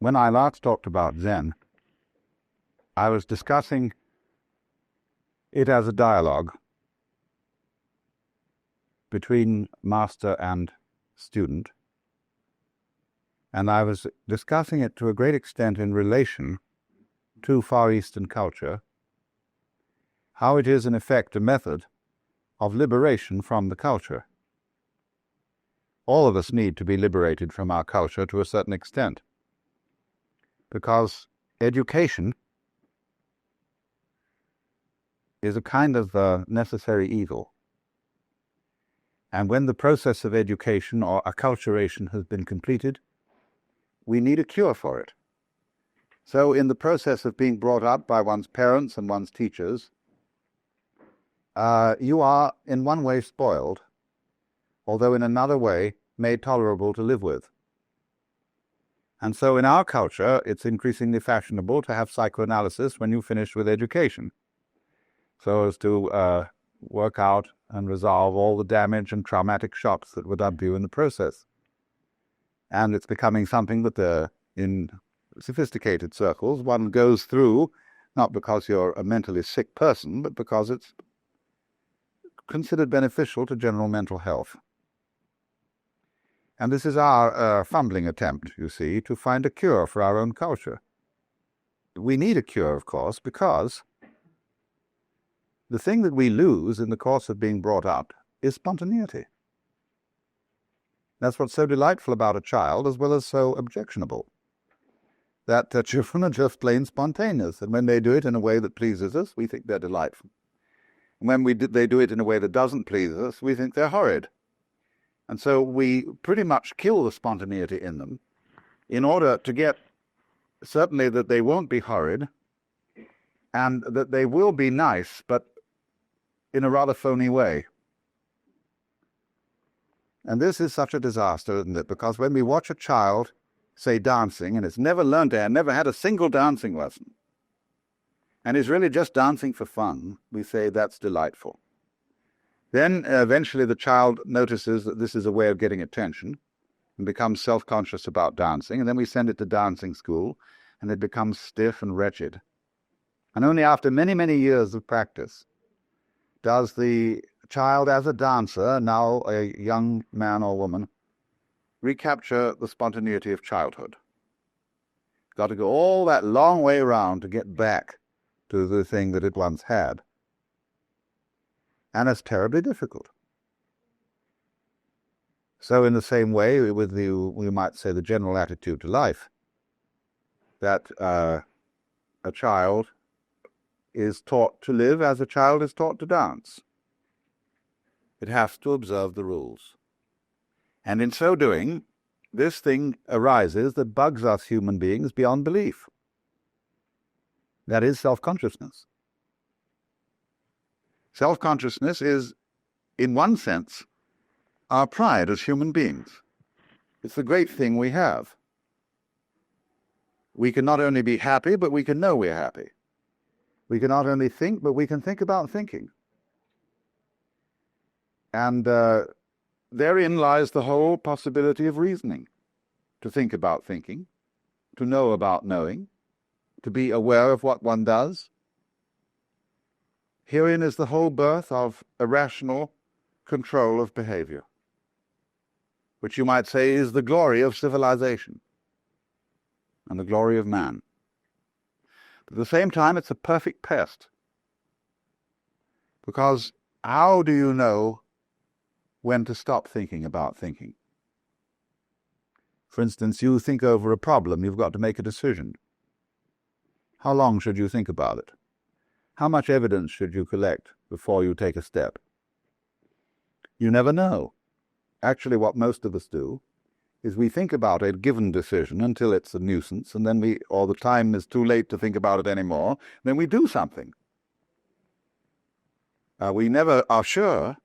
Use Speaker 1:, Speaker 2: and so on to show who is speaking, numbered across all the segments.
Speaker 1: When I last talked about Zen, I was discussing it as a dialogue between master and student, and I was discussing it to a great extent in relation to Far Eastern culture, how it is in effect a method of liberation from the culture. All of us need to be liberated from our culture to a certain extent, because education is a kind of necessary evil. And when the process of education or acculturation has been completed, we need a cure for it. So in the process of being brought up by one's parents and one's teachers, you are in one way spoiled, although in another way made tolerable to live with. And so in our culture, it's increasingly fashionable to have psychoanalysis when you finish with education, so as to work out and resolve all the damage and traumatic shocks that would up you in the process. And it's becoming something that in sophisticated circles one goes through, not because you're a mentally sick person, but because it's considered beneficial to general mental health. And this is our fumbling attempt, you see, to find a cure for our own culture. We need a cure, of course, because the thing that we lose in the course of being brought up is spontaneity. That's what's so delightful about a child, as well as so objectionable. That children are just plain spontaneous, and when they do it in a way that pleases us, we think they're delightful. And when they do it in a way that doesn't please us, we think they're horrid. And so we pretty much kill the spontaneity in them in order to get certainly that they won't be horrid and that they will be nice, but in a rather phony way. And this is such a disaster, isn't it? Because when we watch a child, say, dancing, and it's never learned it, never had a single dancing lesson, and is really just dancing for fun, we say that's delightful. Then eventually the child notices that this is a way of getting attention and becomes self-conscious about dancing, and then we send it to dancing school, and it becomes stiff and wretched. And only after many, many years of practice does the child as a dancer, now a young man or woman, recapture the spontaneity of childhood. Got to go all that long way around to get back to the thing that it once had. And it's terribly difficult. So in the same way, with we might say the general attitude to life, that a child is taught to live as a child is taught to dance. It has to observe the rules. And in so doing, this thing arises that bugs us human beings beyond belief. That is self-consciousness. Self-consciousness is, in one sense, our pride as human beings. It's the great thing we have. We can not only be happy, but we can know we're happy. We can not only think, but we can think about thinking. And therein lies the whole possibility of reasoning. To think about thinking, to know about knowing, to be aware of what one does. Herein is the whole birth of a rational control of behavior, which you might say is the glory of civilization and the glory of man. But at the same time, it's a perfect pest. Because how do you know when to stop thinking about thinking? For instance, you think over a problem, you've got to make a decision. How long should you think about it? How much evidence should you collect before you take a step? You never know. Actually, what most of us do is we think about a given decision until it's a nuisance, and then or the time is too late to think about it anymore, then we do something. We never are sure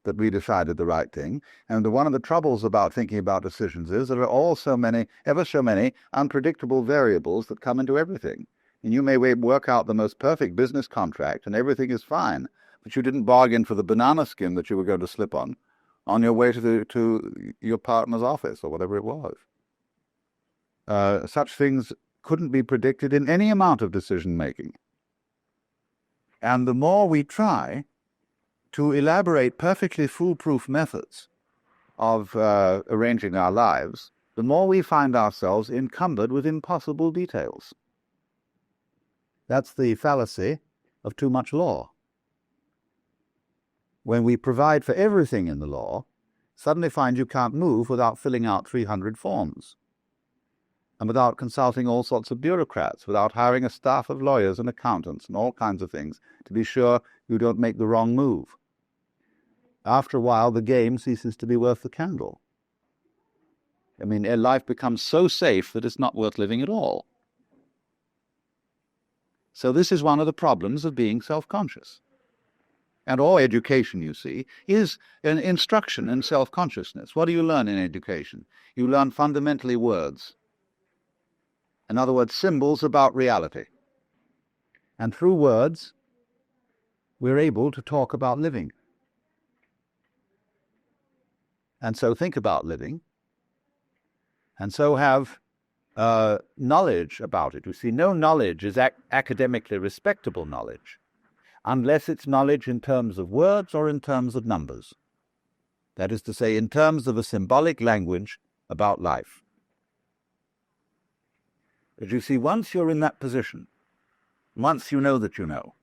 Speaker 1: that we decided the right thing, and one of the troubles about thinking about decisions is there are ever so many unpredictable variables that come into everything. And you may work out the most perfect business contract and everything is fine, but you didn't bargain for the banana skin that you were going to slip on your way to your partner's office or whatever it was. such things couldn't be predicted in any amount of decision-making. And the more we try to elaborate perfectly foolproof methods of arranging our lives, the more we find ourselves encumbered with impossible details. That's the fallacy of too much law. When we provide for everything in the law, suddenly find you can't move without filling out 300 forms, and without consulting all sorts of bureaucrats, without hiring a staff of lawyers and accountants and all kinds of things to be sure you don't make the wrong move. After a while, the game ceases to be worth the candle. I mean, life becomes so safe that it's not worth living at all. So this is one of the problems of being self-conscious. And all education, you see, is an instruction in self-consciousness. What do you learn in education? You learn fundamentally words. In other words, symbols about reality. And through words, we're able to talk about living. And so think about living, and so have knowledge about it. You see, no knowledge is academically respectable knowledge, unless it's knowledge in terms of words or in terms of numbers. That is to say, in terms of a symbolic language about life. But you see, once you're in that position, once you know that you know,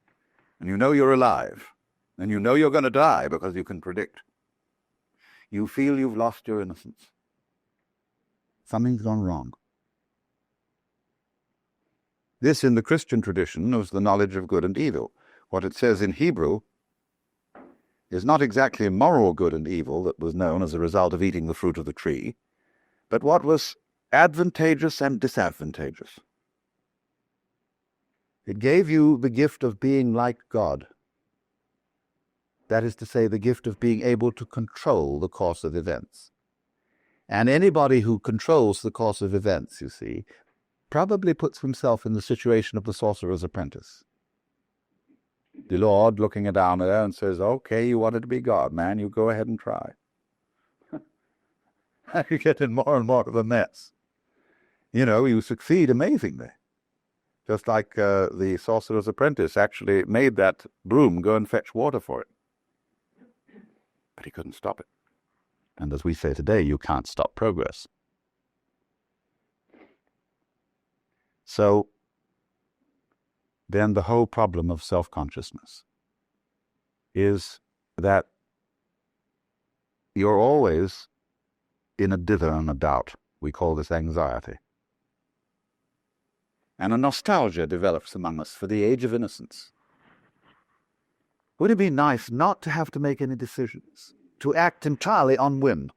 Speaker 1: and you know you're alive, and you know you're going to die because you can predict, you feel you've lost your innocence. Something's gone wrong. This, in the Christian tradition, was the knowledge of good and evil. What it says in Hebrew is not exactly moral good and evil that was known as a result of eating the fruit of the tree, but what was advantageous and disadvantageous. It gave you the gift of being like God. That is to say, the gift of being able to control the course of events. And anybody who controls the course of events, you see, probably puts himself in the situation of the sorcerer's apprentice. The Lord looking down at her and says, okay, you wanted to be God, man, you go ahead and try. You get in more and more of a mess. You know, you succeed amazingly. Just like the sorcerer's apprentice actually made that broom go and fetch water for it. But he couldn't stop it. And as we say today, you can't stop progress. So then the whole problem of self-consciousness is that you're always in a dither and a doubt. We call this anxiety. And a nostalgia develops among us for the age of innocence. Would it be nice not to have to make any decisions, to act entirely on whim?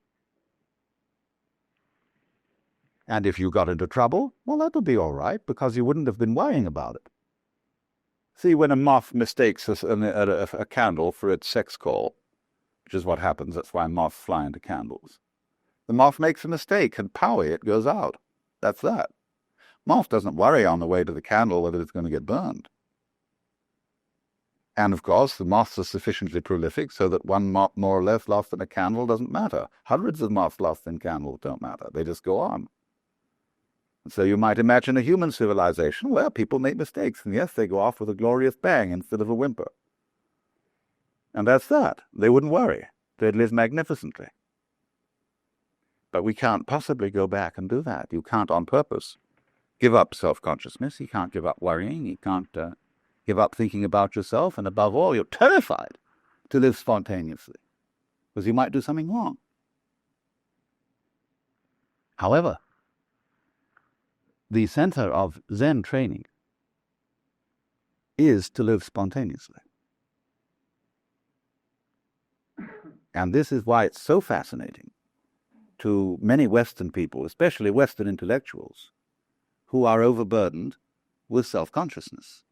Speaker 1: And if you got into trouble, well, that would be all right, because you wouldn't have been worrying about it. See, when a moth mistakes a candle for its sex call, which is what happens, that's why moths fly into candles. The moth makes a mistake, and powie, it goes out. That's that. Moth doesn't worry on the way to the candle whether it's going to get burned. And, of course, the moths are sufficiently prolific so that one moth more or less lost in a candle doesn't matter. Hundreds of moths lost in candles don't matter. They just go on. And so you might imagine a human civilization where people make mistakes, and yes, they go off with a glorious bang instead of a whimper. And that's that. They wouldn't worry. They'd live magnificently. But we can't possibly go back and do that. You can't on purpose give up self-consciousness. You can't give up worrying. You can't give up thinking about yourself. And above all, you're terrified to live spontaneously, because you might do something wrong. However, the center of Zen training is to live spontaneously. And this is why it's so fascinating to many Western people, especially Western intellectuals, who are overburdened with self-consciousness.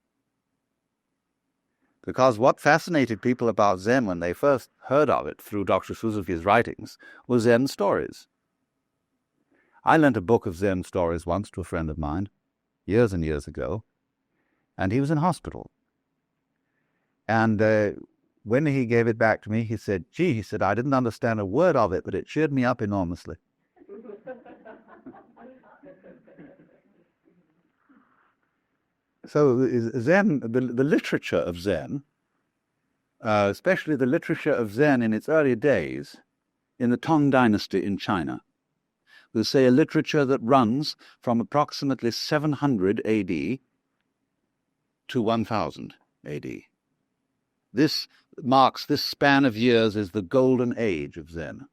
Speaker 1: Because what fascinated people about Zen when they first heard of it through Dr. Suzuki's writings was Zen stories. I lent a book of Zen stories once to a friend of mine, years and years ago, and he was in hospital. And when he gave it back to me, he said, gee, he said, I didn't understand a word of it, but it cheered me up enormously. Zen, the literature of Zen, especially the literature of Zen in its early days, in the Tang Dynasty in China, we'll say a literature that runs from approximately 700 AD to 1000 AD. This span of years is the golden age of Zen.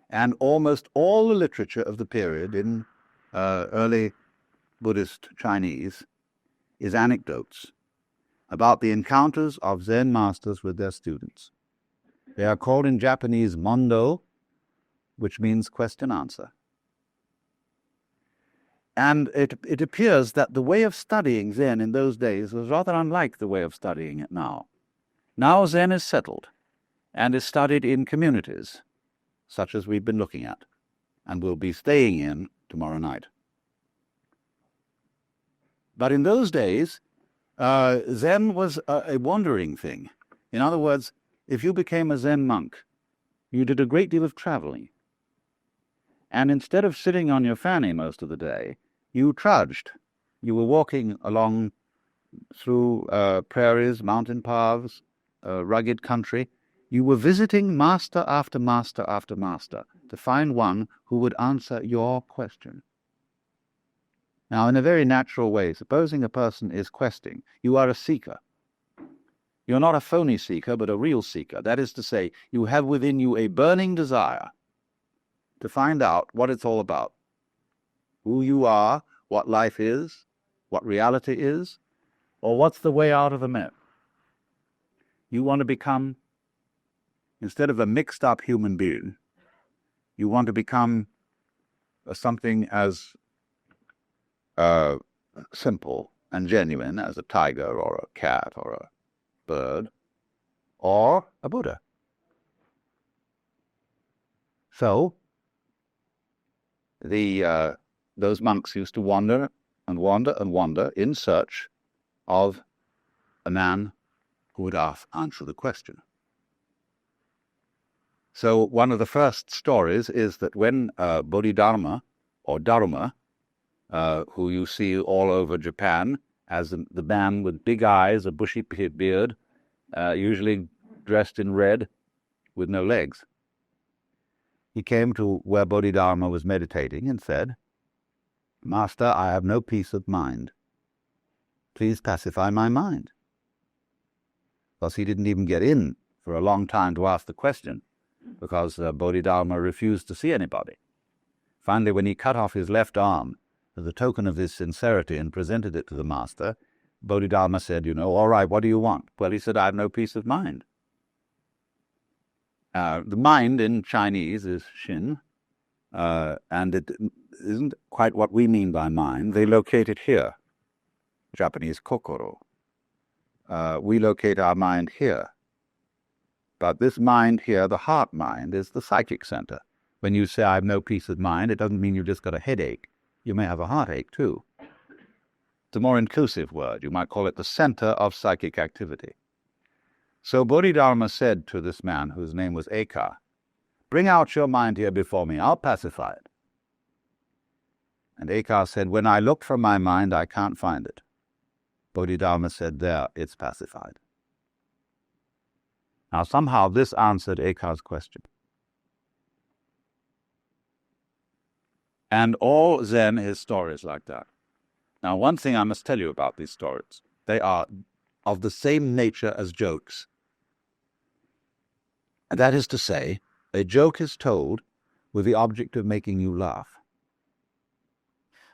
Speaker 1: And almost all the literature of the period in early Buddhist Chinese is anecdotes about the encounters of Zen masters with their students. They are called in Japanese Mondo, which means question-answer. And it appears that the way of studying Zen in those days was rather unlike the way of studying it now. Now Zen is settled and is studied in communities, such as we've been looking at, and will be staying in tomorrow night. But in those days, Zen was a wandering thing. In other words, if you became a Zen monk, you did a great deal of traveling. And instead of sitting on your fanny most of the day, you trudged. You were walking along through prairies, mountain paths, rugged country. You were visiting master after master after master to find one who would answer your question. Now, in a very natural way, supposing a person is questing, you are a seeker. You're not a phony seeker, but a real seeker. That is to say, you have within you a burning desire to find out what it's all about, who you are, what life is, what reality is, or what's the way out of the mess. You want to become, instead of a mixed-up human being, you want to become something as simple and genuine as a tiger or a cat or a bird or a Buddha. So those monks used to wander and wander and wander in search of a man who would answer the question. So one of the first stories is that when Bodhidharma or Dharma, who you see all over Japan as the man with big eyes, a bushy beard, usually dressed in red with no legs, he came to where Bodhidharma was meditating and said, "Master, I have no peace of mind. Please pacify my mind." Because he didn't even get in for a long time to ask the question, because Bodhidharma refused to see anybody. Finally, when he cut off his left arm as a token of his sincerity and presented it to the master, Bodhidharma said, "All right, what do you want?" Well, he said, "I have no peace of mind." The mind in Chinese is Shin, and it isn't quite what we mean by mind. They locate it here, Japanese kokoro. We locate our mind here. But this mind here, the heart mind, is the psychic center. When you say, "I have no peace of mind," it doesn't mean you've just got a headache. You may have a heartache too. It's a more inclusive word. You might call it the center of psychic activity. So Bodhidharma said to this man, whose name was Eka, "Bring out your mind here before me. I'll pacify it." And Eka said, "When I look for my mind, I can't find it." Bodhidharma said, "There, it's pacified." Now somehow this answered Eka's question. And all Zen is stories like that. Now one thing I must tell you about these stories, they are of the same nature as jokes. And that is to say, a joke is told with the object of making you laugh.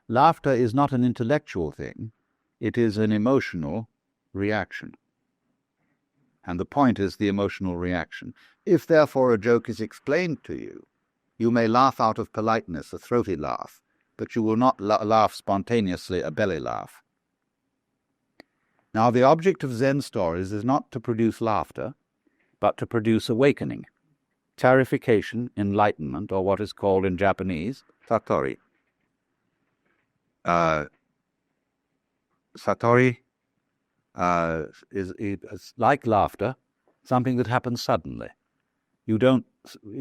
Speaker 1: Laughter is not an intellectual thing, it is an emotional reaction. And the point is the emotional reaction. If therefore a joke is explained to you, you may laugh out of politeness, a throaty laugh, but you will not laugh spontaneously, a belly laugh. Now the object of Zen stories is not to produce laughter, but to produce awakening, clarification, enlightenment, or what is called in Japanese, satori. Satori is like laughter, something that happens suddenly. You don't,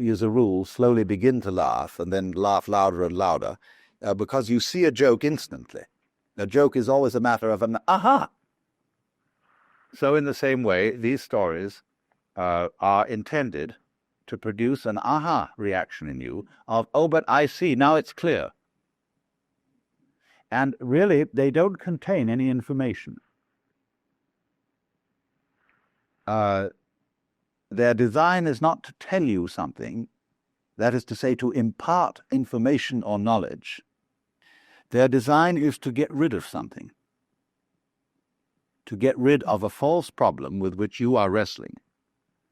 Speaker 1: as a rule, slowly begin to laugh and then laugh louder and louder, because you see a joke instantly. A joke is always a matter of an aha. So in the same way, these stories are intended to produce an aha reaction in you of, oh, but I see, now it's clear. And really, they don't contain any information. Their design is not to tell you something, that is to say, to impart information or knowledge. Their design is to get rid of something, to get rid of a false problem with which you are wrestling,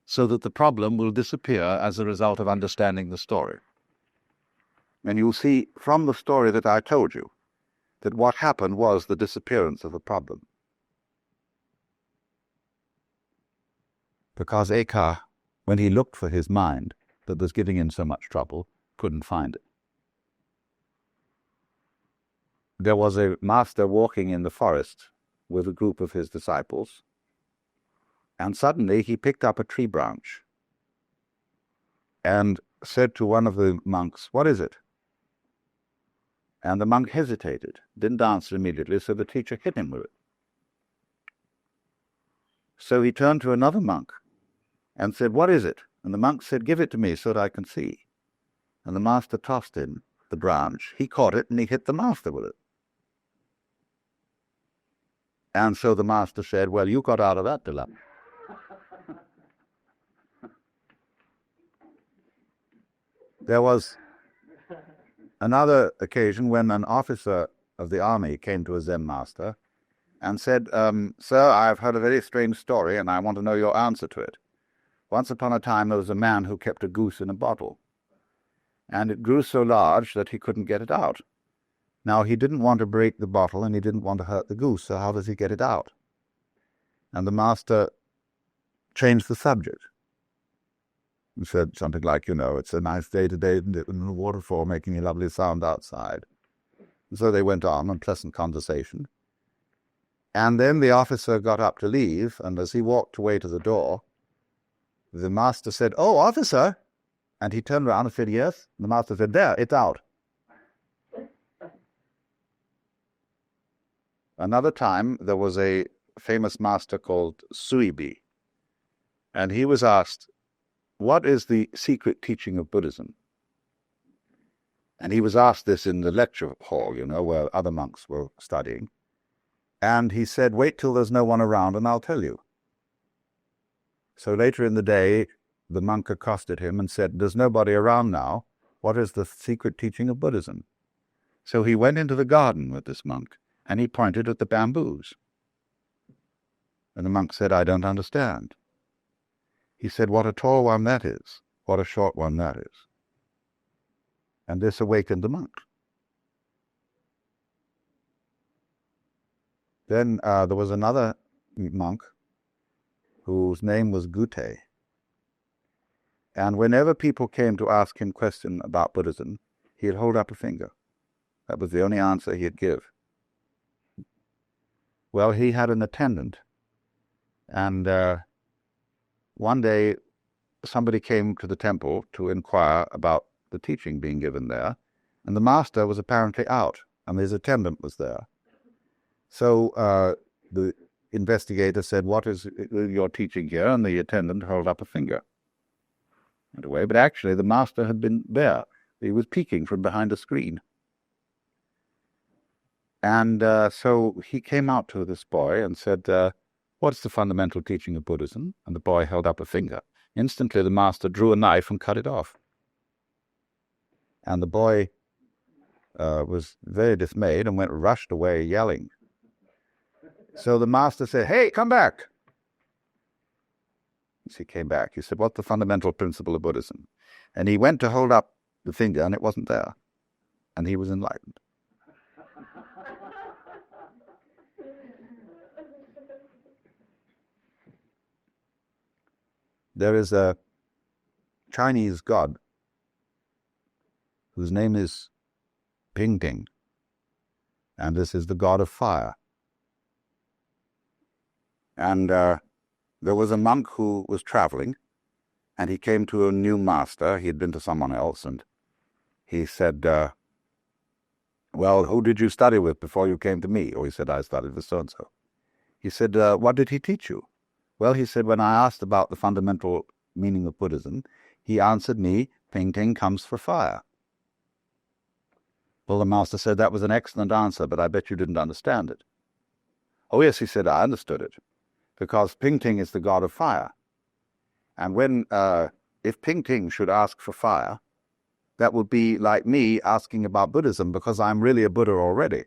Speaker 1: so that the problem will disappear as a result of understanding the story. And you'll see from the story that I told you that what happened was the disappearance of a problem. Because Eka, when he looked for his mind that was giving him so much trouble, couldn't find it. There was a master walking in the forest with a group of his disciples, and suddenly he picked up a tree branch and said to one of the monks, "What is it?" And the monk hesitated, didn't answer immediately, so the teacher hit him with it. So he turned to another monk and said, "What is it?" And the monk said, "Give it to me so that I can see." And the master tossed him the branch. He caught it and he hit the master with it. And so the master said, "Well, you got out of that dilemma." There was another occasion when an officer of the army came to a Zen master and said, "Sir, I've heard a very strange story and I want to know your answer to it. Once upon a time there was a man who kept a goose in a bottle, and it grew so large that he couldn't get it out. Now, he didn't want to break the bottle and he didn't want to hurt the goose, so how does he get it out?" And the master changed the subject and said something like, "It's a nice day today, isn't it? And the waterfall making a lovely sound outside." And so they went on in pleasant conversation. And then the officer got up to leave, and as he walked away to the door, the master said, "Oh, officer!" And he turned around and said, "Yes?" And the master said, "There, it's out." Another time, there was a famous master called Suibi, and he was asked, "What is the secret teaching of Buddhism?" And he was asked this in the lecture hall, where other monks were studying. And he said, "Wait till there's no one around and I'll tell you." So later in the day, the monk accosted him and said, "There's nobody around now. What is the secret teaching of Buddhism?" So he went into the garden with this monk, and he pointed at the bamboos. And the monk said, "I don't understand." He said, "What a tall one that is, what a short one that is." And this awakened the monk. Then there was another monk whose name was Gute. And whenever people came to ask him questions about Buddhism, he'd hold up a finger. That was the only answer he'd give. Well, he had an attendant, and one day somebody came to the temple to inquire about the teaching being given there, and the master was apparently out, and his attendant was there. So the investigator said, "What is your teaching here?" And the attendant held up a finger. Went away, but actually the master had been there. He was peeking from behind a screen. And so he came out to this boy and said, "What's the fundamental teaching of Buddhism?" And the boy held up a finger. Instantly the master drew a knife and cut it off. And the boy was very dismayed and rushed away yelling. So the master said, "Hey, come back." As he came back, he said, "What's the fundamental principle of Buddhism?" And he went to hold up the finger, and it wasn't there. And he was enlightened. There is a Chinese god whose name is Ping Ting, and this is the god of fire. And there was a monk who was traveling, and he came to a new master. He had been to someone else, and he said, well, who did you study with before you came to me? Or he said, I studied with so-and-so. He said, what did he teach you? Well, he said, when I asked about the fundamental meaning of Buddhism, he answered me, painting comes for fire. Well, the master said, that was an excellent answer, but I bet you didn't understand it. Oh, yes, he said, I understood it, because Ping-Ting is the god of fire. And when, if Ping-Ting should ask for fire, that would be like me asking about Buddhism, because I'm really a Buddha already.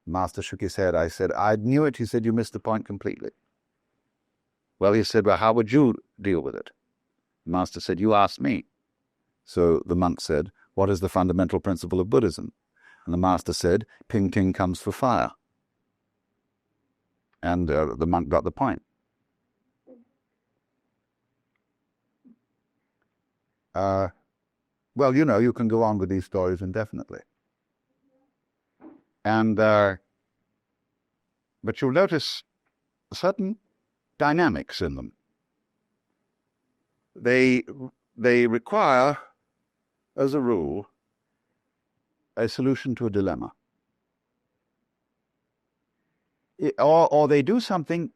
Speaker 1: The master shook his head. I said, I knew it. He said, you missed the point completely. Well, he said, well, how would you deal with it? The master said, you asked me. So the monk said, what is the fundamental principle of Buddhism? And the master said, Ping-Ting comes for fire. And the monk got the point. Well, you know, you can go on with these stories indefinitely. And, but you'll notice certain dynamics in them. They require, as a rule, a solution to a dilemma. Or they do something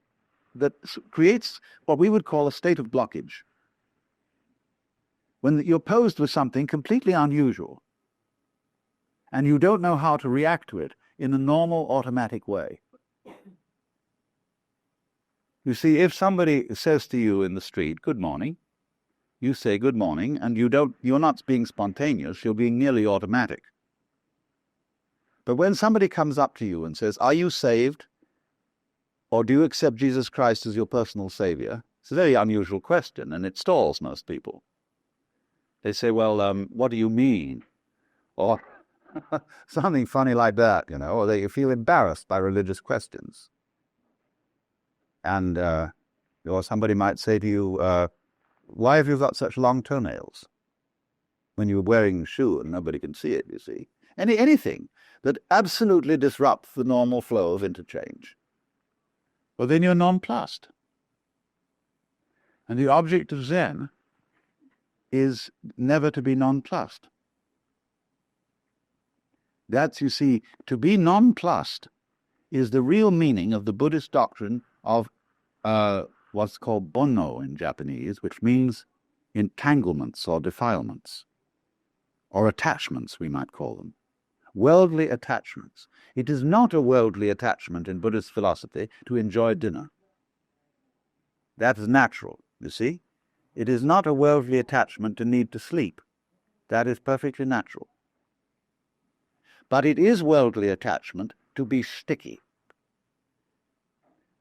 Speaker 1: that creates what we would call a state of blockage. When you're posed with something completely unusual, and you don't know how to react to it in a normal, automatic way. You see, if somebody says to you in the street, good morning, you say good morning, and you're not being spontaneous, you're being nearly automatic. But when somebody comes up to you and says, are you saved? Or do you accept Jesus Christ as your personal savior? It's a very unusual question, and it stalls most people. They say, well, what do you mean? Or something funny like that, you know, or they feel embarrassed by religious questions. And or somebody might say to you, why have you got such long toenails? When you're wearing a shoe and nobody can see it, you see. Anything that absolutely disrupts the normal flow of interchange. Well, then you're nonplussed. And the object of Zen is never to be nonplussed. That's, you see, to be nonplussed is the real meaning of the Buddhist doctrine of what's called Bono in Japanese, which means entanglements or defilements, or attachments, we might call them. Worldly attachments. It is not a worldly attachment in Buddhist philosophy to enjoy dinner. That is natural, you see. It is not a worldly attachment to need to sleep. That is perfectly natural. But it is worldly attachment to be sticky.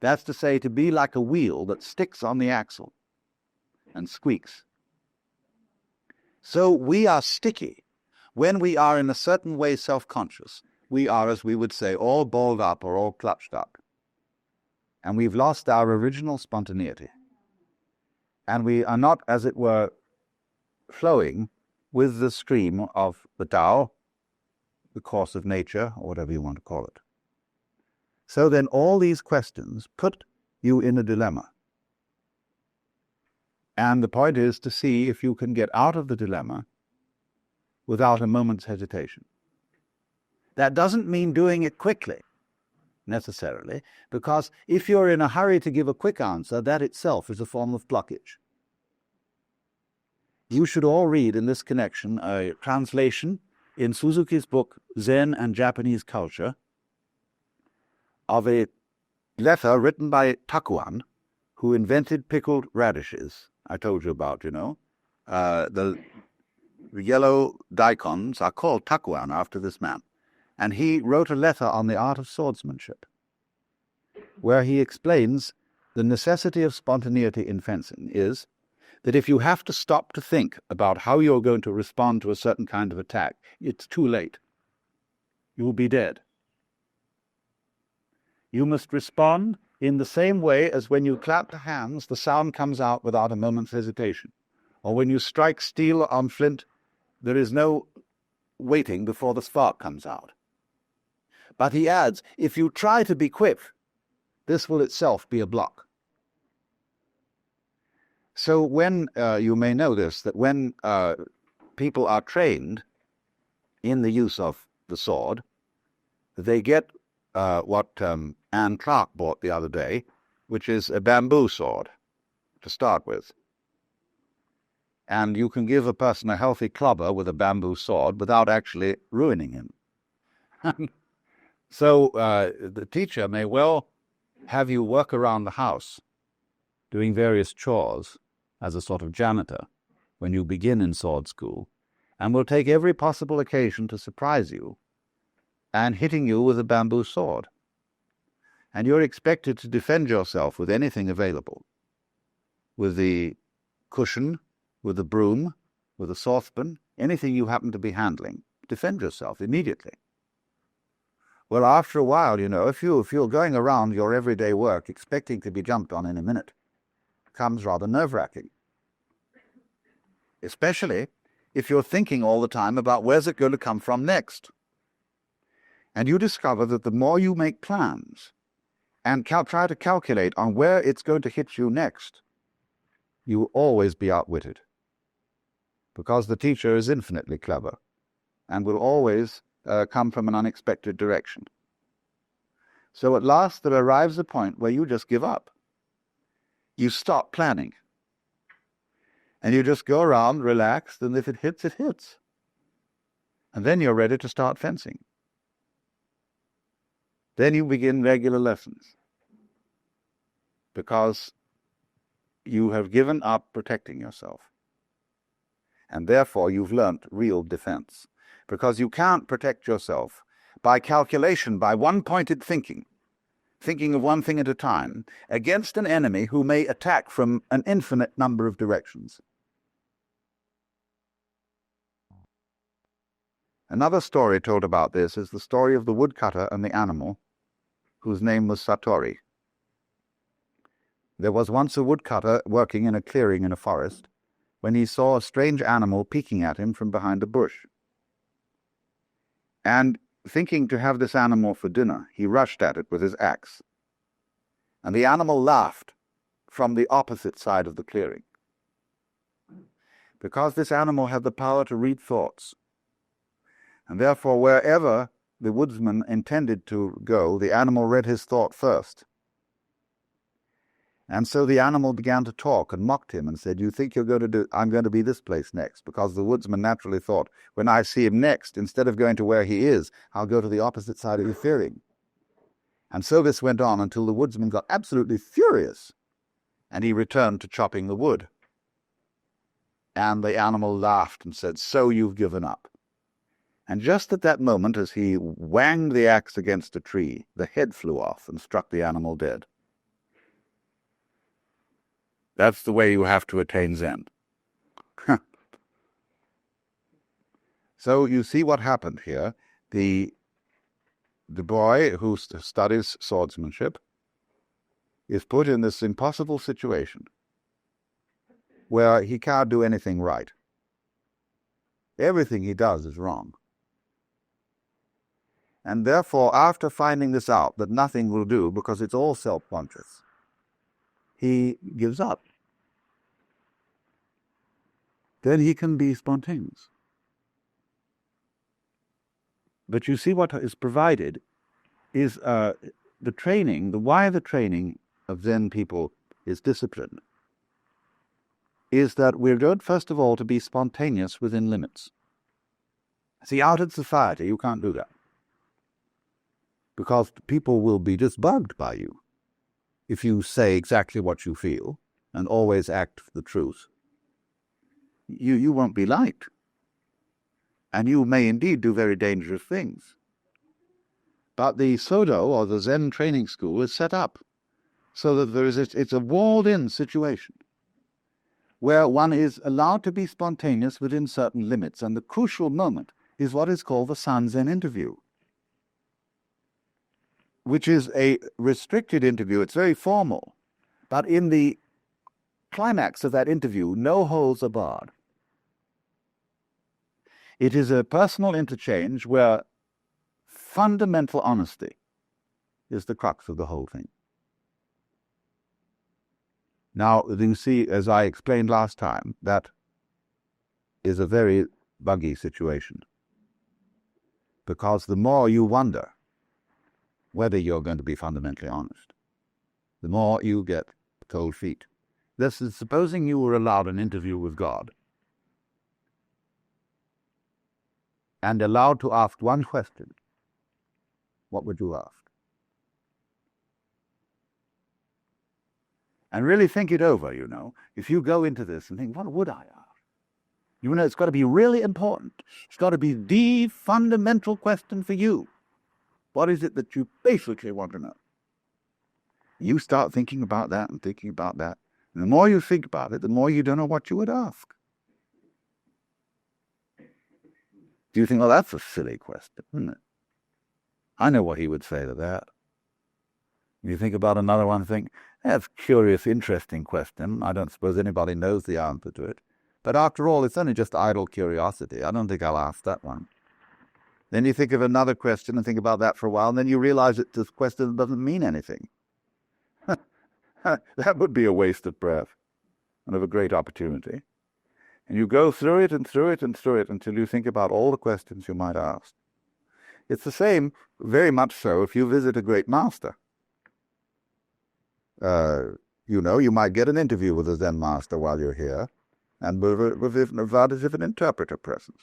Speaker 1: That's to say, to be like a wheel that sticks on the axle and squeaks. So we are sticky. When we are in a certain way self-conscious, we are, as we would say, all balled up or all clutched up. And we've lost our original spontaneity. And we are not, as it were, flowing with the stream of the Tao, the course of nature, or whatever you want to call it. So then all these questions put you in a dilemma. And the point is to see if you can get out of the dilemma without a moment's hesitation. That doesn't mean doing it quickly, necessarily, because if you're in a hurry to give a quick answer, that itself is a form of blockage. You should all read in this connection a translation in Suzuki's book, Zen and Japanese Culture, of a letter written by Takuan, who invented pickled radishes. I told you about, you know. The yellow daikons are called Takuan after this man. And he wrote a letter on the art of swordsmanship, where he explains the necessity of spontaneity in fencing is that if you have to stop to think about how you're going to respond to a certain kind of attack, it's too late. You will be dead. You must respond in the same way as when you clap the hands, the sound comes out without a moment's hesitation. Or when you strike steel on flint, there is no waiting before the spark comes out. But he adds, if you try to be quick, this will itself be a block. So when, you may know this, that when people are trained in the use of the sword, they get what Anne Clark bought the other day, which is a bamboo sword to start with. And you can give a person a healthy clubber with a bamboo sword without actually ruining him. So the teacher may well have you work around the house doing various chores as a sort of janitor when you begin in sword school, and will take every possible occasion to surprise you and hitting you with a bamboo sword. And you're expected to defend yourself with anything available, with the cushion, with the broom, with a saucepan, anything you happen to be handling. Defend yourself immediately. Well, after a while, if you're going around your everyday work expecting to be jumped on in a minute, it becomes rather nerve-wracking. Especially if you're thinking all the time about where's it going to come from next. And you discover that the more you make plans and try to calculate on where it's going to hit you next, you will always be outwitted. Because the teacher is infinitely clever and will always come from an unexpected direction. So at last there arrives a point where you just give up. You stop planning. And you just go around relaxed, and if it hits, it hits. And then you're ready to start fencing. Then you begin regular lessons. Because you have given up protecting yourself. And therefore you've learnt real defense. Because you can't protect yourself by calculation, by one-pointed thinking of one thing at a time, against an enemy who may attack from an infinite number of directions. Another story told about this is the story of the woodcutter and the animal, whose name was Satori. There was once a woodcutter working in a clearing in a forest, when he saw a strange animal peeking at him from behind a bush. And thinking to have this animal for dinner, he rushed at it with his axe. And the animal laughed from the opposite side of the clearing. Because this animal had the power to read thoughts. And therefore, wherever the woodsman intended to go, the animal read his thought first. And so the animal began to talk and mocked him and said, "You think you're going to do, I'm going to be this place next," because the woodsman naturally thought, when I see him next, instead of going to where he is, I'll go to the opposite side of the clearing. And so this went on until the woodsman got absolutely furious, and he returned to chopping the wood. And the animal laughed and said, "So you've given up." And just at that moment, as he whanged the axe against a tree, the head flew off and struck the animal dead. That's the way you have to attain Zen. So you see what happened here. The boy who studies swordsmanship is put in this impossible situation where he can't do anything right. Everything he does is wrong. And therefore, after finding this out, that nothing will do because it's all self-conscious, he gives up. Then he can be spontaneous. But you see what is provided is the training, why the training of Zen people is discipline, is that we're learned, first of all, to be spontaneous within limits. See, out in society, you can't do that. Because people will be just bugged by you if you say exactly what you feel and always act the truth. You won't be liked. And you may indeed do very dangerous things. But the Sodo, or the Zen training school, is set up so that it's a walled-in situation where one is allowed to be spontaneous within certain limits. And the crucial moment is what is called the Sanzen interview, which is a restricted interview. It's very formal. But in the climax of that interview, no holds are barred. It is a personal interchange where fundamental honesty is the crux of the whole thing. Now, you see, as I explained last time, that is a very buggy situation. because the more you wonder whether you're going to be fundamentally honest, the more you get cold feet. This is supposing you were allowed an interview with God and allowed to ask one question. What would you ask? And really think it over, you know. If you go into this and think, what would I ask? You know, it's got to be really important. It's got to be the fundamental question for you. What is it that you basically want to know? You start thinking about that and thinking about that. And the more you think about it, the more you don't know what you would ask. Do you think, well, that's a silly question, isn't it? I know what he would say to that. You think about another one, think, that's a curious, interesting question. I don't suppose anybody knows the answer to it. But after all, it's only just idle curiosity. I don't think I'll ask that one. Then you think of another question and think about that for a while, and then you realize that this question doesn't mean anything. That would be a waste of breath and of a great opportunity. And you go through it and through it and through it until you think about all the questions you might ask. It's the same, very much so, if you visit a great master. You know, you might get an interview with a Zen master while you're here, and with as if an interpreter present.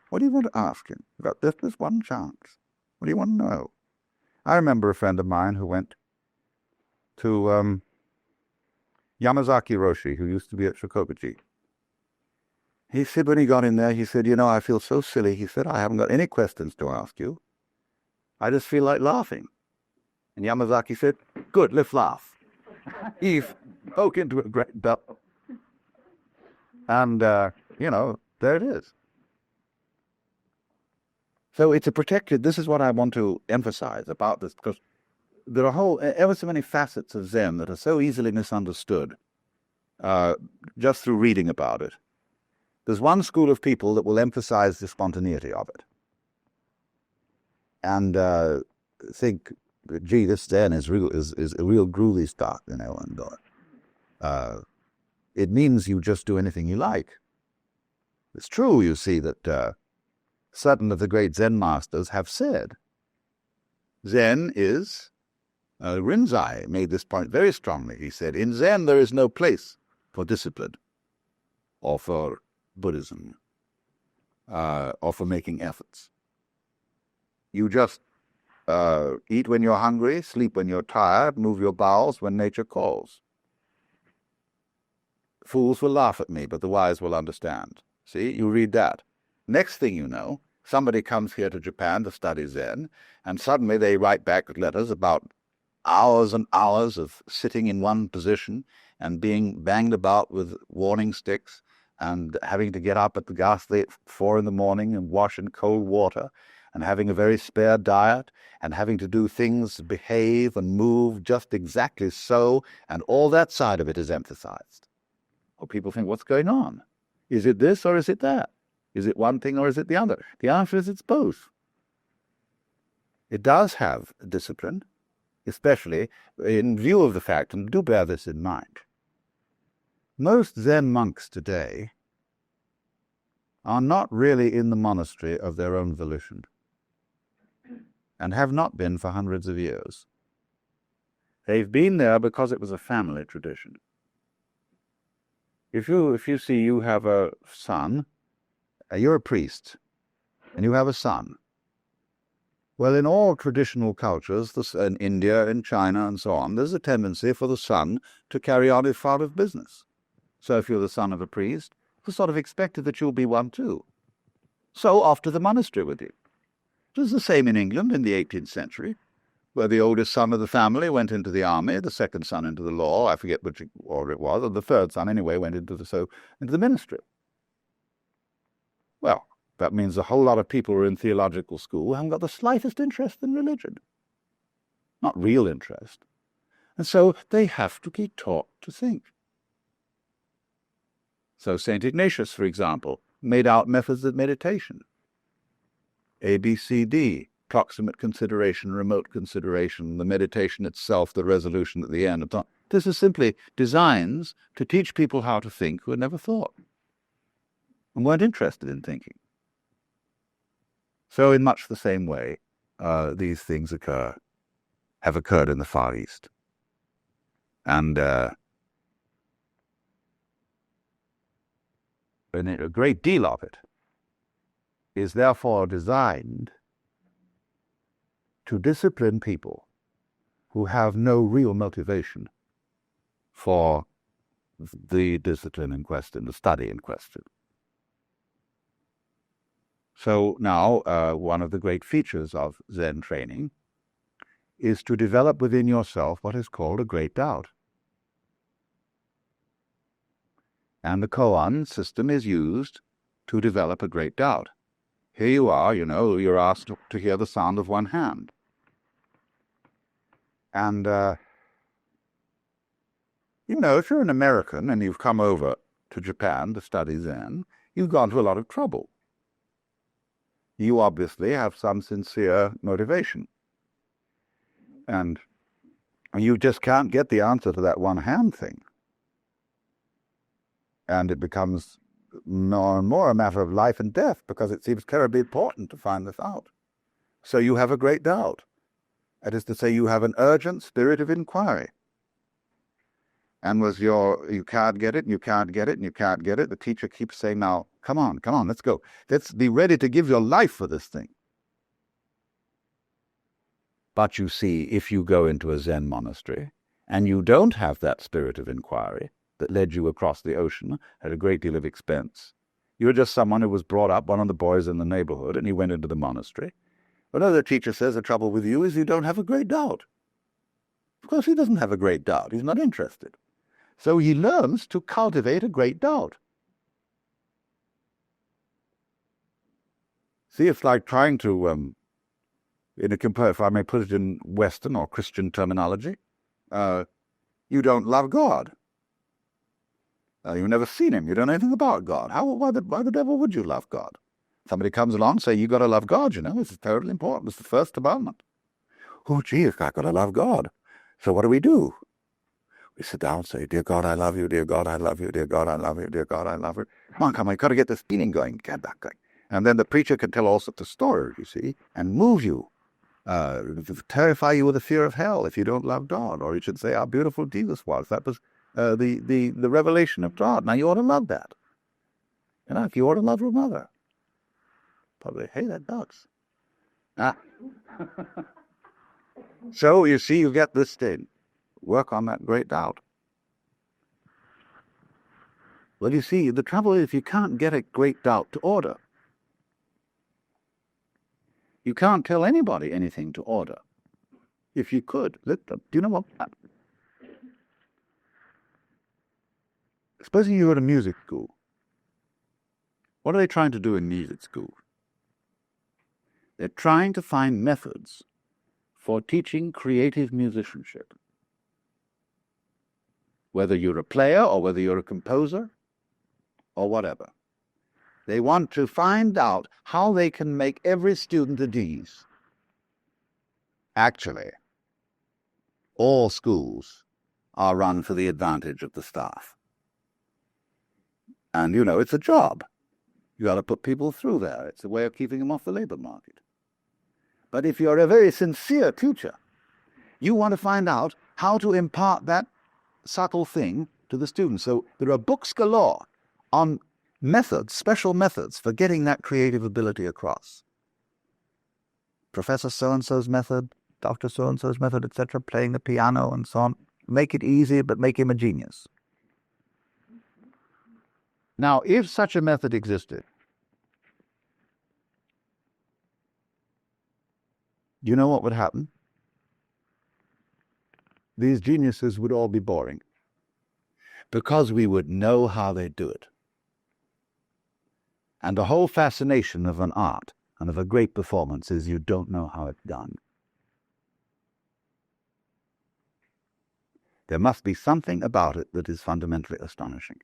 Speaker 1: What do you want to ask him? You've got this one chance. What do you want to know? I remember a friend of mine who went to Yamazaki Roshi, who used to be at Shikokuji. He said when he got in there, he said, you know, I feel so silly. He said, I haven't got any questions to ask you. I just feel like laughing. And Yamazaki said, good, let's laugh. He spoke into a great bell. And, you know, there it is. So it's a protected, this is what I want to emphasize about this, because there are ever so many facets of Zen that are so easily misunderstood just through reading about it. There's one school of people that will emphasize the spontaneity of it. And think, gee, this Zen is a real groovy stuff, you know, and it means you just do anything you like. It's true, you see, that certain of the great Zen masters have said Zen is, Rinzai made this point very strongly. He said, in Zen there is no place for discipline or for Buddhism or for making efforts. You just eat when you're hungry, sleep when you're tired, move your bowels when nature calls. Fools will laugh at me, but the wise will understand. See, you read that. Next thing you know, somebody comes here to Japan to study Zen, and suddenly they write back letters about hours and hours of sitting in one position and being banged about with warning sticks and having to get up at the ghastly 4 in the morning and wash in cold water and having a very spare diet and having to do things, behave and move just exactly so, and all that side of it is emphasized. Well, people think, what's going on? Is it this or is it that? Is it one thing or is it the other? The answer is it's both. It does have discipline, especially in view of the fact, and do bear this in mind, most Zen monks today are not really in the monastery of their own volition, and have not been for hundreds of years. They've been there because it was a family tradition. If you see you have a son, you're a priest, and you have a son. Well, in all traditional cultures, in India, in China, and so on, there's a tendency for the son to carry on his father's business. So if you're the son of a priest, it's sort of expected that you'll be one too. So off to the monastery with you. It was the same in England in the 18th century, where the oldest son of the family went into the army, the second son into the law, I forget which order it was, or the third son anyway went into the ministry. Well, that means a whole lot of people who are in theological school who haven't got the slightest interest in religion. Not real interest. And so they have to be taught to think. So St. Ignatius, for example, made out methods of meditation. A, B, C, D, proximate consideration, remote consideration, the meditation itself, the resolution at the end. This is simply designs to teach people how to think who had never thought and weren't interested in thinking. So in much the same way, these things have occurred in the Far East. And a great deal of it is therefore designed to discipline people who have no real motivation for the discipline in question, the study in question. So now, one of the great features of Zen training is to develop within yourself what is called a great doubt. And the koan system is used to develop a great doubt. Here you are, you're asked to hear the sound of one hand. And, if you're an American and you've come over to Japan to study Zen, you've gone to a lot of trouble. You obviously have some sincere motivation. And you just can't get the answer to that one hand thing. And it becomes more and more a matter of life and death because it seems terribly important to find this out. So you have a great doubt. That is to say, you have an urgent spirit of inquiry. And you can't get it, and you can't get it, and you can't get it. The teacher keeps saying, now, come on, let's go. Let's be ready to give your life for this thing. But you see, if you go into a Zen monastery, and you don't have that spirit of inquiry that led you across the ocean at a great deal of expense, you're just someone who was brought up, one of the boys in the neighborhood, and he went into the monastery. Another teacher says the trouble with you is you don't have a great doubt. Of course, he doesn't have a great doubt. He's not interested. So he learns to cultivate a great doubt. See, it's like trying to, if I may put it in Western or Christian terminology, you don't love God. You've never seen him. You don't know anything about God. Why the devil would you love God? Somebody comes along and say, you got to love God, This is terribly important. It's the first commandment. Oh, geez, I got to love God. So what do? We sit down and say, dear God, I love you. Dear God, I love you. Dear God, I love you. Dear God, I love you. Come on, you've got to get this feeling going. Get that going. And then the preacher can tell all sorts of stories, you see, and move you, terrify you with the fear of hell if you don't love God. Or you should say how beautiful Jesus was. That was the revelation of God. Now you ought to love that. If you ought to love your mother. Probably, hey, that ducks. So, you see, you get this thing. Work on that great doubt. Well, you see, the trouble is you can't get a great doubt to order. You can't tell anybody anything to order. If you could, let them. Do you know what? Supposing you're at a music school. What are they trying to do in music school? They're trying to find methods for teaching creative musicianship. Whether you're a player or whether you're a composer or whatever. They want to find out how they can make every student at ease. Actually, all schools are run for the advantage of the staff. And, it's a job. You got to put people through there. It's a way of keeping them off the labor market. But if you're a very sincere teacher, you want to find out how to impart that subtle thing to the students. So there are books galore on methods, special methods for getting that creative ability across. Professor so-and-so's method, Dr. so-and-so's method, etc., playing the piano and so on. Make it easy, but make him a genius. Now, if such a method existed, you know what would happen? These geniuses would all be boring, because we would know how they do it. And the whole fascination of an art and of a great performance is you don't know how it's done. There must be something about it that is fundamentally astonishing.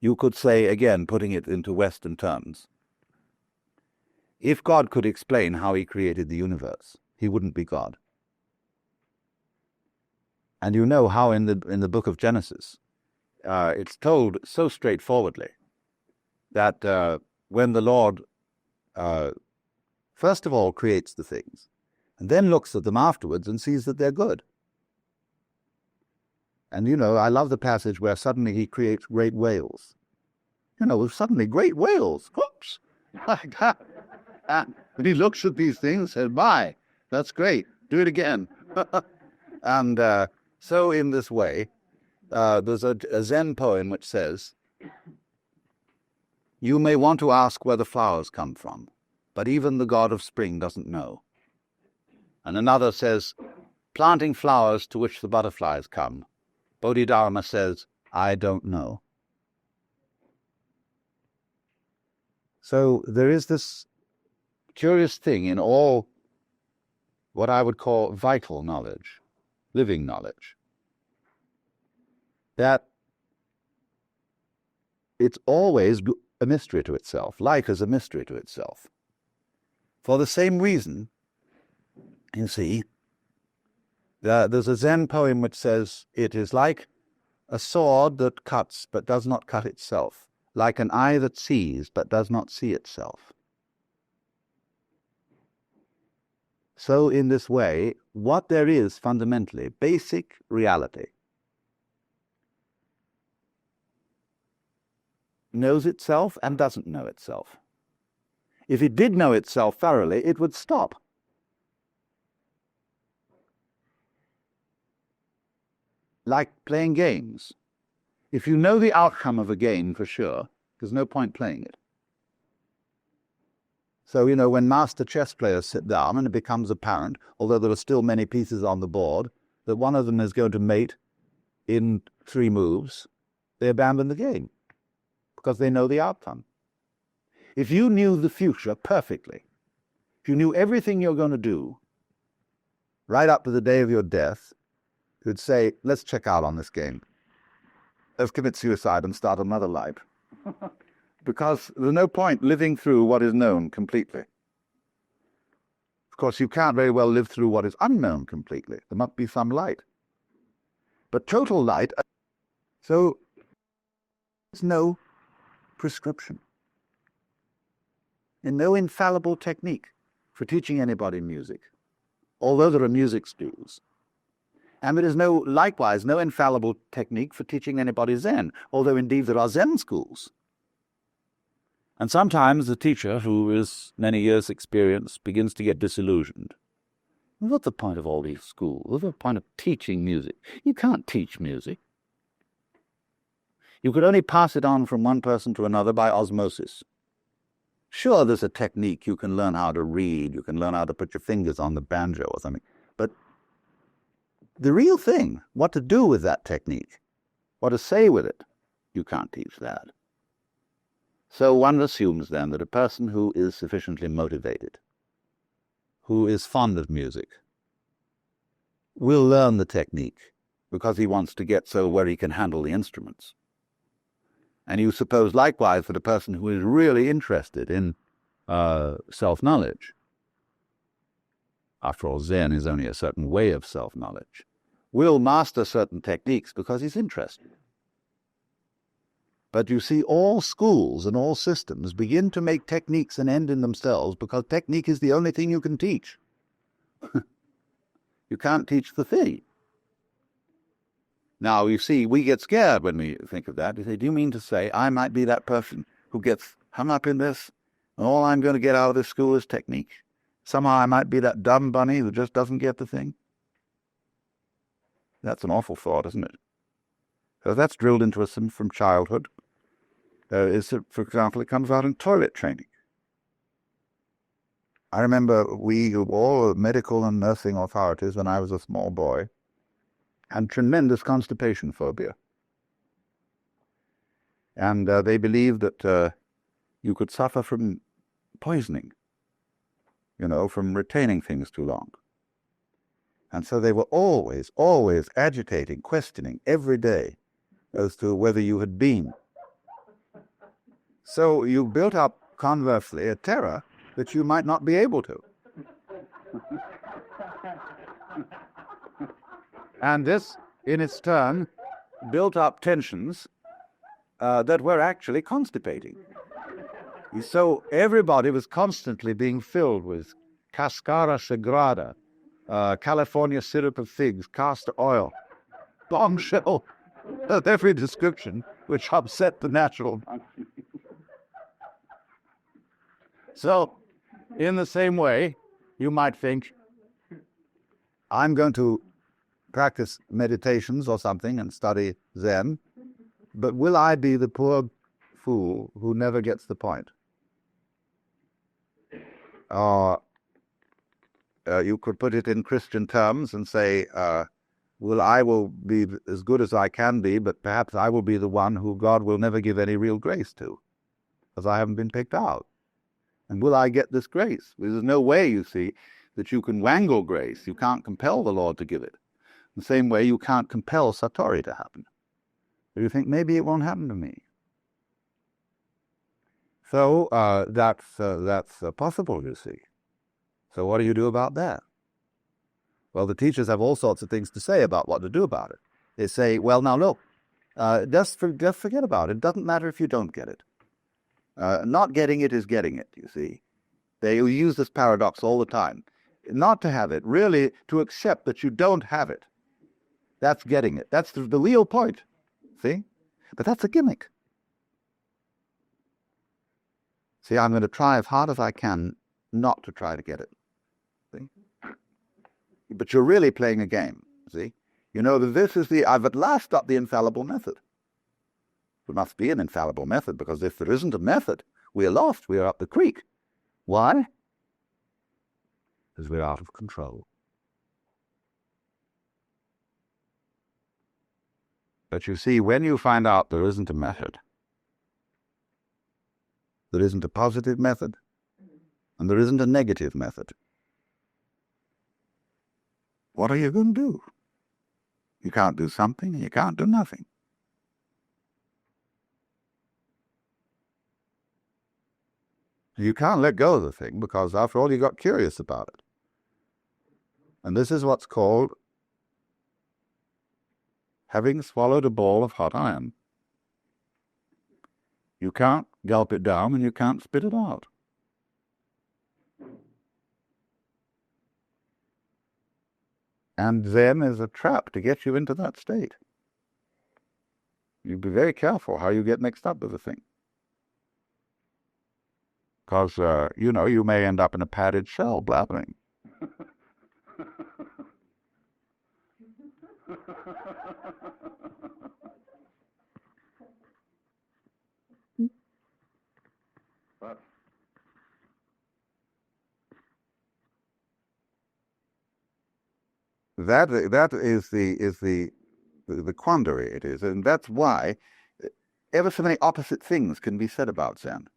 Speaker 1: You could say, again, putting it into Western terms, if God could explain how he created the universe, he wouldn't be God. And you know how in the book of Genesis, it's told so straightforwardly that when the Lord first of all creates the things, and then looks at them afterwards and sees that they're good. And, I love the passage where suddenly he creates great whales. Suddenly great whales. Whoops! Like that. And he looks at these things and says, my, that's great. Do it again. And so in this way, there's a Zen poem which says, you may want to ask where the flowers come from, but even the god of spring doesn't know. And another says, planting flowers to which the butterflies come, Bodhi Dharma says, I don't know. So there is this curious thing in all what I would call vital knowledge, living knowledge, that it's always a mystery to itself, like is a mystery to itself. For the same reason, you see, there's a Zen poem which says, it is like a sword that cuts but does not cut itself, like an eye that sees but does not see itself. So in this way, what there is fundamentally, basic reality, knows itself and doesn't know itself. If it did know itself thoroughly, it would stop. Like playing games. If you know the outcome of a game for sure, there's no point playing it. So, when master chess players sit down and it becomes apparent, although there are still many pieces on the board, that one of them is going to mate in 3 moves, they abandon the game because they know the outcome. If you knew the future perfectly, if you knew everything you're going to do right up to the day of your death, you'd say, let's check out on this game. Let's commit suicide and start another life. Because there's no point living through what is known completely. Of course, you can't very well live through what is unknown completely. There must be some light. But total light, so there's no prescription and no infallible technique for teaching anybody music, although there are music schools. And there is likewise no infallible technique for teaching anybody Zen, although indeed there are Zen schools. And sometimes the teacher, who is many years' experience, begins to get disillusioned. What's the point of all these schools? What's the point of teaching music? You can't teach music. You could only pass it on from one person to another by osmosis. Sure, there's a technique. You can learn how to read. You can learn how to put your fingers on the banjo or something. But the real thing, what to do with that technique, what to say with it, you can't teach that. So one assumes then that a person who is sufficiently motivated, who is fond of music, will learn the technique because he wants to get so where he can handle the instruments. And you suppose likewise that a person who is really interested in self-knowledge, after all, Zen is only a certain way of self-knowledge, will master certain techniques because he's interested. But you see, all schools and all systems begin to make techniques an end in themselves because technique is the only thing you can teach. You can't teach the thing. Now, you see, we get scared when we think of that. We say, do you mean to say I might be that person who gets hung up in this, and all I'm going to get out of this school is technique? Somehow I might be that dumb bunny who just doesn't get the thing? That's an awful thought, isn't it? So that's drilled into us from childhood. For example, it comes out in toilet training. I remember all medical and nursing authorities, when I was a small boy, had tremendous constipation phobia. And they believed that you could suffer from poisoning, from retaining things too long. And so they were always agitating, questioning every day as to whether you had been. So you built up, conversely, a terror that you might not be able to. And this, in its turn, built up tensions that were actually constipating. So everybody was constantly being filled with cascara sagrada, California syrup of figs, castor oil, bombshell of every description, which upset the natural. So, in the same way, you might think, I'm going to practice meditations or something and study Zen, but will I be the poor fool who never gets the point? Or you could put it in Christian terms and say, well, I will be as good as I can be, but perhaps I will be the one who God will never give any real grace to, because I haven't been picked out. And will I get this grace? There's no way, you see, that you can wangle grace. You can't compel the Lord to give it. The same way you can't compel Satori to happen. But you think, maybe it won't happen to me. So that's possible, you see. So what do you do about that? Well, the teachers have all sorts of things to say about what to do about it. They say, well, now look, just forget about it. It doesn't matter if you don't get it. Not getting it is getting it, you see. They use this paradox all the time. Not to have it, really to accept that you don't have it. That's getting it. That's the real point, see? But that's a gimmick. See, I'm going to try as hard as I can not to try to get it, see? But you're really playing a game, see? You know that I've at last got the infallible method. There must be an infallible method, because if there isn't a method, we're lost, we're up the creek. Why? Because we're out of control. But you see, when you find out there isn't a method, there isn't a positive method, and there isn't a negative method, what are you going to do? You can't do something, and you can't do nothing. You can't let go of the thing, because after all, you got curious about it. And this is what's called having swallowed a ball of hot iron. You can't gulp it down, and you can't spit it out. And Zen is a trap to get you into that state. You be very careful how you get mixed up with the thing. Because, you may end up in a padded shell blabbering. That is the quandary it is, and that's why ever so many opposite things can be said about Zen.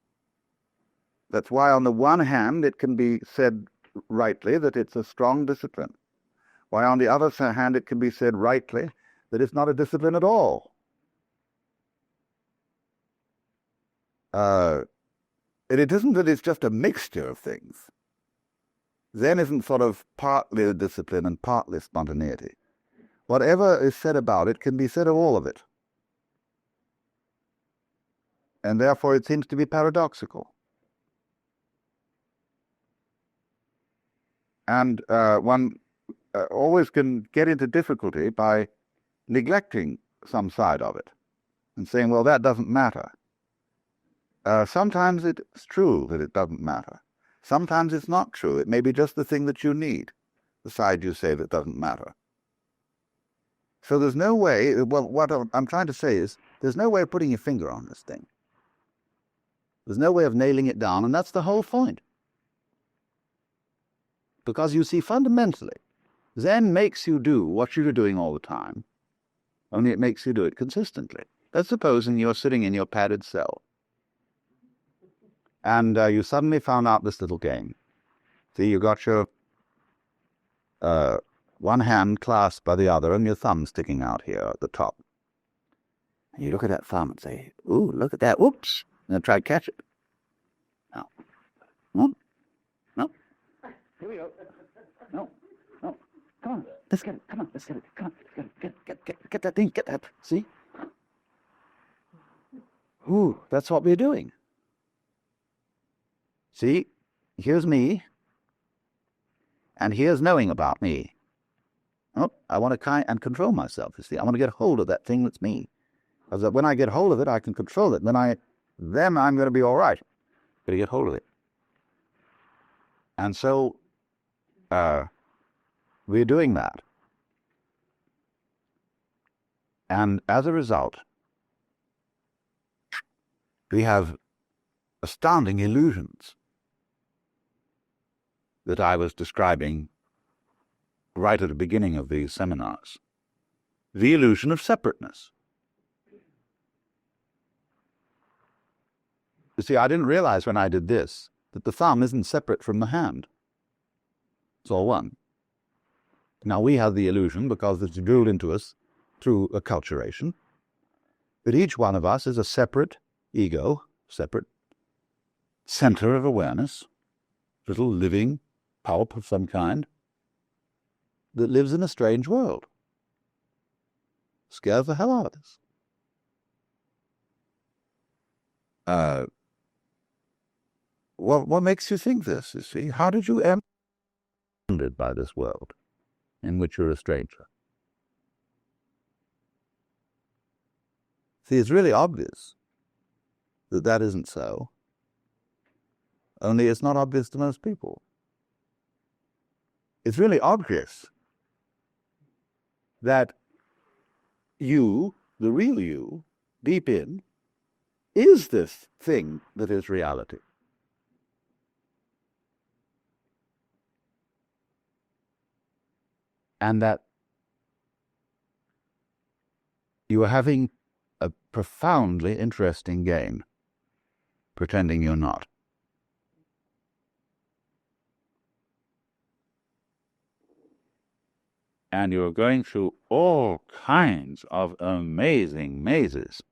Speaker 1: That's why on the one hand it can be said rightly that it's a strong discipline, while on the other hand it can be said rightly that it's not a discipline at all. And it isn't that it's just a mixture of things. Zen isn't sort of partly a discipline and partly spontaneity. Whatever is said about it can be said of all of it. And therefore it seems to be paradoxical. And one always can get into difficulty by neglecting some side of it and saying, well, that doesn't matter. Sometimes it's true that it doesn't matter. Sometimes it's not true. It may be just the thing that you need, the side you say that doesn't matter. So there's no way, well, what I'm trying to say is, there's no way of putting your finger on this thing. There's no way of nailing it down, and that's the whole point. Because you see, fundamentally, Zen makes you do what you're doing all the time, only it makes you do it consistently. Let's supposing you're sitting in your padded cell, and you suddenly found out this little game. See, you got your one hand clasped by the other and your thumb sticking out here at the top. And you look at that thumb and say, ooh, look at that, whoops, and then try to catch it. No. No. No. Here we go. No. No. Come on, let's get it. Come on, let's get it. Come on, get that thing, get that. See? Ooh, that's what we're doing. See, here's me, and here's knowing about me. Oh, I want to and control myself, you see. I want to get hold of that thing that's me. Because when I get hold of it, I can control it. Then I'm going to be all right. Got to get hold of it. And so we're doing that. And as a result, we have astounding illusions that I was describing right at the beginning of these seminars. The illusion of separateness. You see, I didn't realize when I did this that the thumb isn't separate from the hand. It's all one. Now we have the illusion, because it's drilled into us through acculturation, that each one of us is a separate ego, separate center of awareness, little living pulp of some kind, that lives in a strange world. Scares the hell out of us. What makes you think this, you see? How did you end by this world in which you're a stranger? See, it's really obvious that that isn't so. Only it's not obvious to most people. It's really obvious that you, the real you, deep in, is this thing that is reality. And that you are having a profoundly interesting game, pretending you're not. And you're going through all kinds of amazing mazes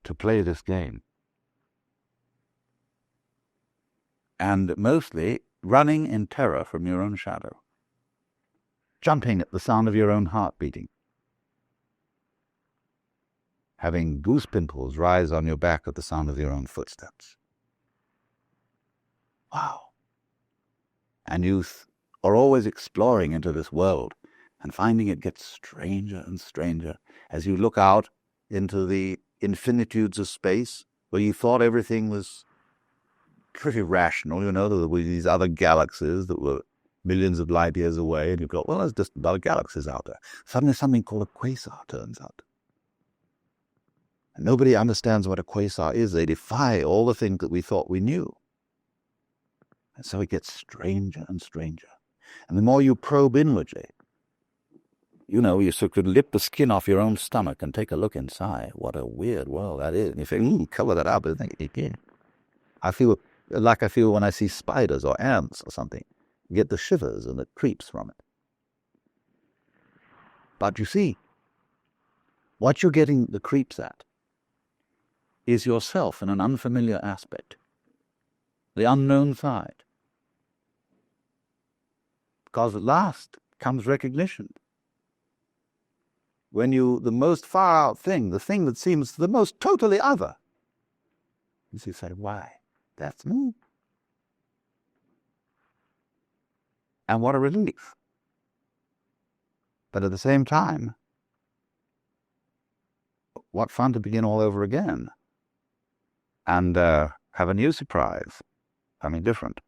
Speaker 1: to play this game. And mostly running in terror from your own shadow, jumping at the sound of your own heart beating, having goose pimples rise on your back at the sound of your own footsteps. Wow. And you are always exploring into this world and finding it gets stranger and stranger as you look out into the infinitudes of space where you thought everything was pretty rational. You know, there were these other galaxies that were millions of light years away, and you go, well, there's just other galaxies out there. Suddenly something called a quasar turns up. And nobody understands what a quasar is. They defy all the things that we thought we knew. And so it gets stranger and stranger. And the more you probe inwardly, you know, you sort of lift the skin off your own stomach and take a look inside. What a weird world that is. And you think, cover that up. I feel like I feel when I see spiders or ants or something. You get the shivers and the creeps from it. But you see, what you're getting the creeps at is yourself in an unfamiliar aspect, the unknown side. Because at last comes recognition. When the most far out thing, the thing that seems the most totally other, you say, why? That's me. And what a relief. But at the same time, what fun to begin all over again and have a new surprise, something different.